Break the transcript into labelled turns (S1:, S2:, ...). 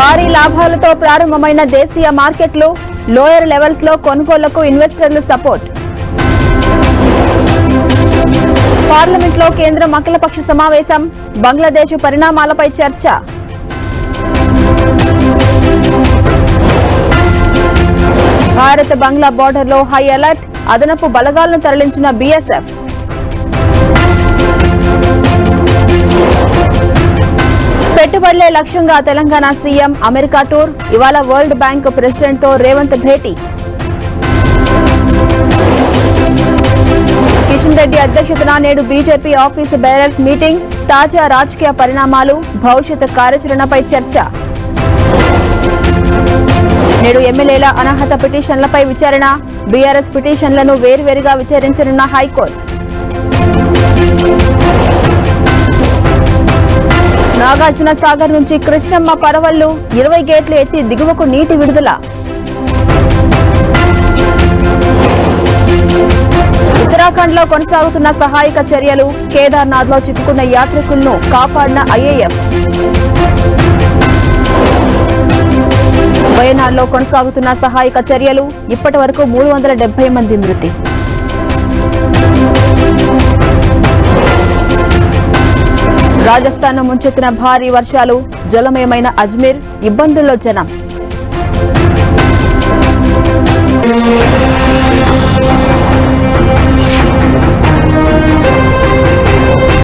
S1: భారీ లాభాలతో ప్రారంభమైన దేశీయ మార్కెట్లు, లోయర్ లెవెల్స్ లో కొనుగోళ్లకు ఇన్వెస్టర్లు సపోర్ట్. పార్లమెంట్లో కేంద్రం అఖిలపక్ష సమావేశం, బంగ్లాదేశ్ పరిణామాలపై చర్చ. భారత్ బంగ్లా బోర్డర్లో హై అలర్ట్, అదనపు బలగాలను తరలించిన బీఎస్ఎఫ్. పెట్టుబడులే లక్ష్యంగా తెలంగాణ సీఎం అమెరికా టూర్, ఇవాళ వరల్డ్ బ్యాంక్ ప్రెసిడెంట్ తో రేవంత్ భేటీ. కిషన్ రెడ్డి అధ్యక్షతన నేడు బీజేపీ ఆఫీసు బేరర్స్ మీటింగ్, తాజా రాజకీయ పరిణామాలు, భవిష్యత్ కార్యాచరణపై చర్చ. నేడు ఎమ్మెల్యేల అనర్హత పిటిషన్లపై విచారణ, బీఆర్ఎస్ పిటిషన్లను వేర్వేరుగా విచారించనున్న హైకోర్టు. నాగార్జున సాగర్ నుంచి కృష్ణమ్మ పరవళ్లు, 20 గేట్లు ఎత్తి దిగువకు నీటి విడుదల. ఉత్తరాఖండ్ లో కొనసాగుతున్న సహాయక చర్యలు, కేదార్నాథ్ లో చిక్కుకున్న యాత్రికులను కాపాడిన ఐఏఎఫ్. వయనాడ్లో కొనసాగుతున్న సహాయక చర్యలు, ఇప్పటి వరకు 370 మంది మృతి. రాజస్థాన్ ను ముంచెత్తిన భారీ వర్షాలు, జలమయమైన అజ్మీర్, ఇబ్బందుల్లో జనం.